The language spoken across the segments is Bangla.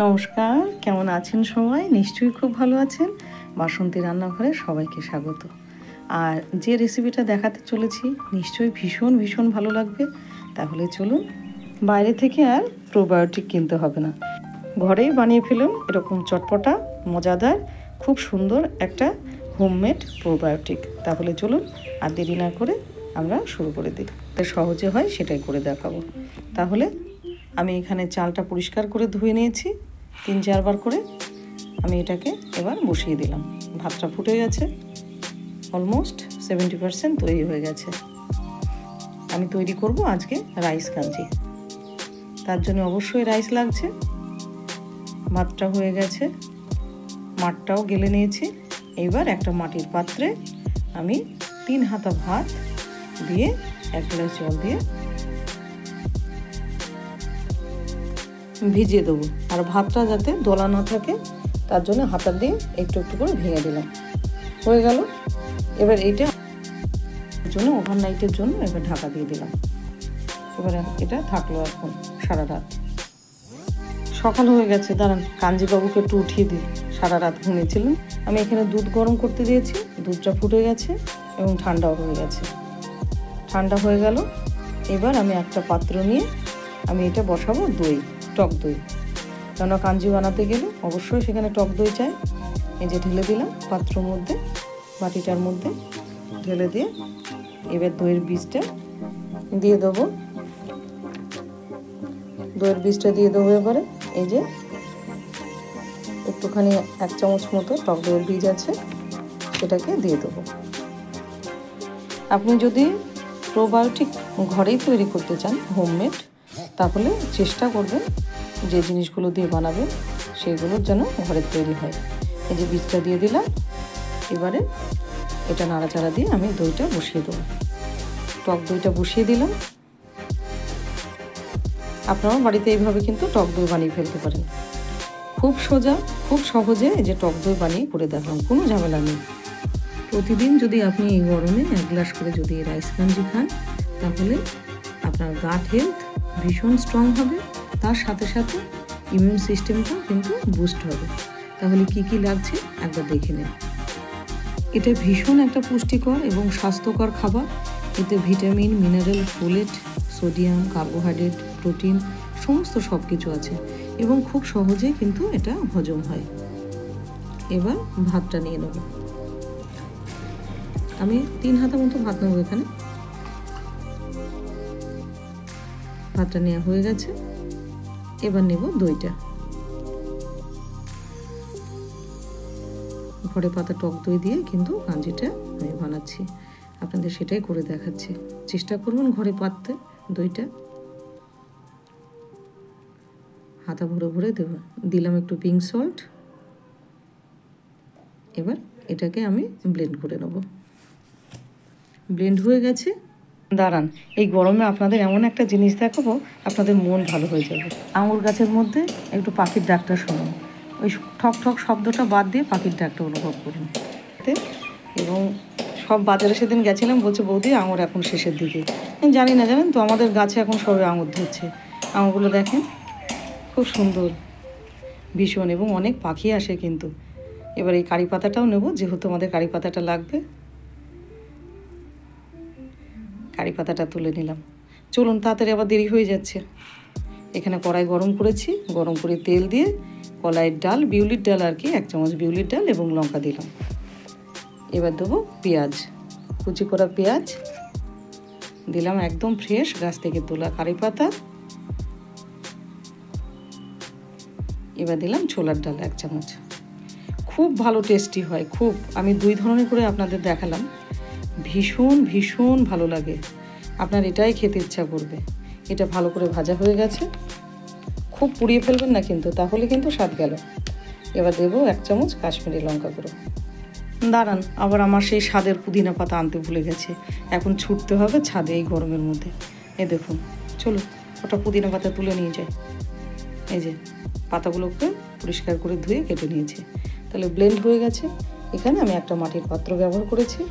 নমস্কার, কেমন আছেন সবাই? নিশ্চয়ই খুব ভালো আছেন। বাসন্তী রান্নাঘরে সবাইকে স্বাগত। আর যে রেসিপিটা দেখাতে চলেছি নিশ্চয়ই ভীষণ ভীষণ ভালো লাগবে। তাহলে চলুন, বাইরে থেকে আর প্রোবায়োটিক কিনতে হবে না, ঘরেই বানিয়ে ফেলুন এরকম চটপটা, মজাদার, খুব সুন্দর একটা হোমমেড প্রোবায়োটিক। তাহলে চলুন আর দেরি না করে আমরা শুরু করে দিই। সহজে হয় সেটাই করে দেখাবো। তাহলে আমি এখানে চালটা পরিষ্কার করে ধুয়ে নিয়েছি 3-4 বার করে। আমি এটাকে এবার বসিয়ে দিলাম। ভাতটা ফুটে গেছে, অলমোস্ট 70% তৈরি হয়ে গেছে। আমি তৈরি করব আজকে রাইস কাঞ্জি, তার জন্য অবশ্যই রাইস লাগছে। ভাতটা হয়ে গেছে, মাঠটাও গেলে নিয়েছি। এবার একটা মাটির পাত্রে আমি 3 হাতা ভাত দিয়ে 1 গ্লাস জল দিয়ে ভিজিয়ে দেবো। আর ভাতটা যাতে দলা না থাকে তার জন্য হাতা দিয়ে একটু একটু করে ভেঙে দিলাম। হয়ে গেল। এবার এইটা জন্য ওভারনাইটের জন্য এবার ঢাকা দিয়ে দিলাম। এবার এটা থাকলো এখন সারা রাত। সকাল হয়ে গেছে, দাঁড়ান কাঞ্জিবাবুকে একটু উঠিয়ে দিই। সারা রাত ঘুমিয়েছিলেন। আমি এখানে দুধ গরম করতে দিয়েছি, দুধটা ফুটে গেছে এবং ঠান্ডাও হয়ে গেছে। ঠান্ডা হয়ে গেল। এবার আমি একটা পাত্র নিয়ে আমি এটা বসাবো দই, টক দই। কেননা কাঞ্জি বানাতে গেলে অবশ্যই সেখানে টক দই চাই। এই যে ঢেলে দিলাম পাত্রর মধ্যে, বাটিটার মধ্যে ঢেলে দিয়ে এবার দইয়ের বীজটা দিয়ে দেবো। দইয়ের বীজটা দিয়ে দেবো। এবারে এই যে একটুখানি 1 চামচ মতো টক দইয়ের বীজ আছে, সেটাকে দিয়ে দেবো। আপনি যদি প্রোবায়োটিক ঘরেই তৈরি করতে চান হোমমেড, তাহলে চেষ্টা করবেন যে জিনিসগুলো দিয়ে বানাবেন সেইগুলোর যেন ঘরের তৈরি হয়। এই যে বীজটা দিয়ে দিলাম। এবারে এটা নাড়াচাড়া দিয়ে আমি দইটা বসিয়ে দেবো। টক দইটা বসিয়ে দিলাম। আপনারাও বাড়িতে এইভাবে কিন্তু টক দই বানিয়ে ফেলতে পারেন। খুব সোজা, খুব সহজে এই যে টক দই বানিয়ে করে দেখলাম, কোনো ঝামেলা নেই। প্রতিদিন যদি আপনি এই গরমে 1 গ্লাস করে যদি রাইস কাঞ্জি খান, তাহলে আপনার গাট হেলথ ভীষণ স্ট্রং হবে। তার সাথে সাথে ইমিউন সিস্টেমটাও কিন্তু বুস্ট হবে। তাহলে কি কি লাগছে একবার দেখে নিন। এটা ভীষণ একটা পুষ্টিকর এবং স্বাস্থ্যকর খাবার। এতে vitamin, mineral, folate, sodium, carbohydrate, protein সমস্ত সব কিছু আছে এবং খুব সহজে কিন্তু এটা হজম হয়। এবার ভাতটা নিয়ে নেব। আমি 3 হাতা মতো ভাত নেবো এখানে। ভাতটা নেওয়া হয়ে গেছে। এবার নেব দইটা। ঘরে পাতা টক দই দিয়ে কিন্তু কাঞ্জিটা আমি বানাচ্ছি, আপনাদের সেটাই করে দেখাচ্ছি। চেষ্টা করবেন ঘরে পাততে দইটা। হাতা ভরে ভরে দিলাম একটু পিঙ্ক সল্ট। এবার এটাকে আমি ব্লেন্ড করে নেব। ব্লেন্ড হয়ে গেছে। দাঁড়ান, এই গরমে আপনাদের এমন একটা জিনিস দেখাবো, আপনাদের মন ভালো হয়ে যাবে। আঙুর গাছের মধ্যে একটু পাখির ডাকটা শুনুন। ওই ঠক ঠক শব্দটা বাদ দিয়ে পাখির ডাকটা অনুভব করুন। এবং সব বাজারে সেদিন গেছিলাম, বলছে বৌদি আঙুর এখন শেষের দিকে। জানি না, জানেন তো আমাদের গাছে এখন সবে আঙুর ধরছে। আঙুরগুলো দেখেন খুব সুন্দর ভীষণ, এবং অনেক পাখি আসে কিন্তু। এবার এই কারি পাতাটাও নেব, যেহেতু আমাদের কারি পাতাটা লাগবে। কারি পাতাটা তুলে নিলাম। চলুন তাড়াতাড়ি, আবার দেরি হয়ে যাচ্ছে। এখানে কড়াই গরম করেছি, গরম করে তেল দিয়ে কলাইয়ের ডাল, বিউলির ডাল আর কি, 1 চামচ বিউলির ডাল এবং লঙ্কা দিলাম। এবার দেবো পেঁয়াজ, কুচি করা পেঁয়াজ দিলাম, একদম ফ্রেশ গাছ থেকে তোলা কারি পাতা। এবার দিলাম ছোলার ডাল 1 চামচ। খুব ভালো টেস্টি হয়, খুব। আমি 2 ধরনের করে আপনাদের দেখালাম। ভীষণ ভীষণ ভালো লাগে, আপনার এটাই খেতে ইচ্ছা করবে। এটা ভালো করে ভাজা হয়ে গেছে। খুব পুড়িয়ে ফেলবেন না কিন্তু, তাহলে কিন্তু স্বাদ গেল। এবার দেবো 1 চামচ কাশ্মীরি লঙ্কা গুঁড়ো। দাঁড়ান, আবার আমার সেই স্বাদের পুদিনা পাতা আনতে ভুলে গেছে। এখন ছুটতে হবে ছাদে এই গরমের মধ্যে। দেখুন, চলো ওটা পুদিনা পাতা তুলে নিয়ে যাই। এই যে পাতাগুলোকে পরিষ্কার করে ধুয়ে কেটে নিয়েছি। তাহলে ব্লেন্ড হয়ে গেছে। এখানে আমি একটা মাটির পাত্র ব্যবহার করেছি।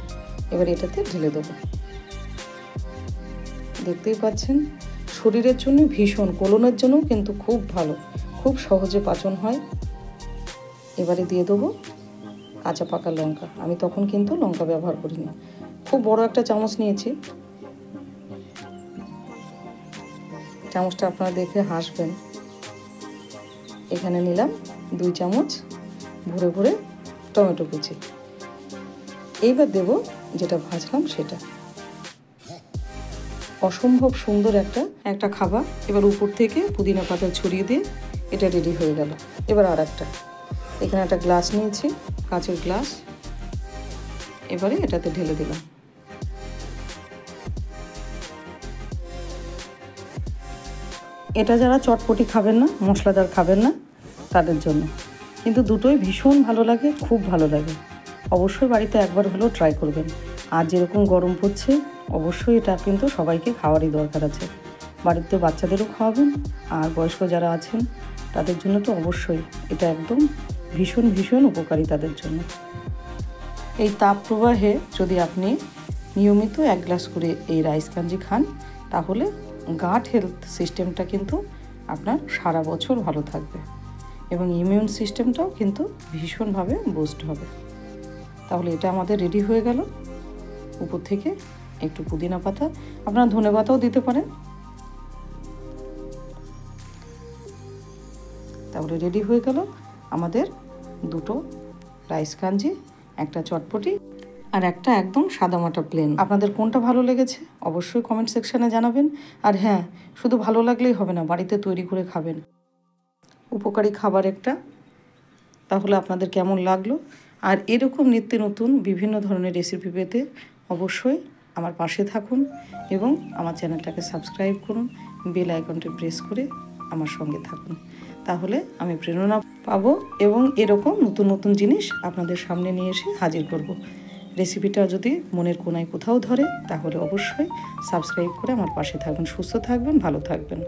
এবার এটাতে ঢেলে দেবো। দেখতেই পাচ্ছেন, শরীরের জন্য ভীষণ, কোলনের জন্যও কিন্তু খুব ভালো, খুব সহজে পাচন হয়। এবারে দিয়ে দেবো কাঁচা পাকা লঙ্কা। আমি তখন কিন্তু লঙ্কা ব্যবহার করিনি। খুব বড় একটা চামচ নিয়েছি, চামচটা আপনারা দেখে হাসবেন। এখানে নিলাম 2 চামচ ভরে ভরে টমেটো কুচি। এইবার দেব যেটা ভাজলাম সেটা। অসম্ভব সুন্দর একটা খাবার। এবার উপর থেকে পুদিনা পাতা ছড়িয়ে দিয়ে এটা রেডি হয়ে গেল। এবার আর এখানে একটা গ্লাস নিয়েছি, কাঁচের গ্লাস। এবারে এটাতে ঢেলে দিলাম। এটা যারা চটপটি খাবেন না, মশলাদার খাবেন না, তাদের জন্য কিন্তু দুটোই ভীষণ ভালো লাগে, খুব ভালো লাগে। অবশ্যই বাড়িতে একবার হলেও ট্রাই করবেন। আর যেরকম গরম পড়ছে, অবশ্যই এটা কিন্তু সবাইকে খাওয়ারই দরকার আছে। বাড়িতে বাচ্চাদেরও খাওয়াবেন, আর বয়স্ক যারা আছেন তাদের জন্য তো অবশ্যই এটা একদম ভীষণ ভীষণ উপকারী তাদের জন্য। এই তাপ প্রবাহে যদি আপনি নিয়মিত 1 গ্লাস করে এই রাইস কাঞ্জি খান, তাহলে গাট হেলথ সিস্টেমটা কিন্তু আপনার সারা বছর ভালো থাকবে এবং ইমিউন সিস্টেমটাও কিন্তু ভীষণভাবে বুস্ট হবে। তাহলে এটা আমাদের রেডি হয়ে গেল। উপর থেকে একটু পুদিনা পাতা, আপনারা ধনে পাতাও দিতে পারেন। তাহলে রেডি হয়ে গেল আমাদের 2টো রাইস কাঞ্জি, একটা চটপটি আর একটা একদম সাদামাটা প্লেন। আপনাদের কোনটা ভালো লেগেছে অবশ্যই কমেন্ট সেকশানে জানাবেন। আর হ্যাঁ, শুধু ভালো লাগলেই হবে না, বাড়িতে তৈরি করে খাবেন। উপকারী খাবার একটা। তাহলে আপনাদের কেমন লাগলো? আর এরকম নিত্য নতুন বিভিন্ন ধরনের রেসিপি পেতে অবশ্যই আমার পাশে থাকুন এবং আমার চ্যানেলটাকে সাবস্ক্রাইব করুন, বেল আইকনটি প্রেস করে আমার সঙ্গে থাকুন। তাহলে আমি প্রেরণা পাবো এবং এরকম নতুন নতুন জিনিস আপনাদের সামনে নিয়ে এসে হাজির করব। রেসিপিটা যদি মনের কোনায় কোথাও ধরে, তাহলে অবশ্যই সাবস্ক্রাইব করে আমার পাশে থাকবেন। সুস্থ থাকবেন, ভালো থাকবেন।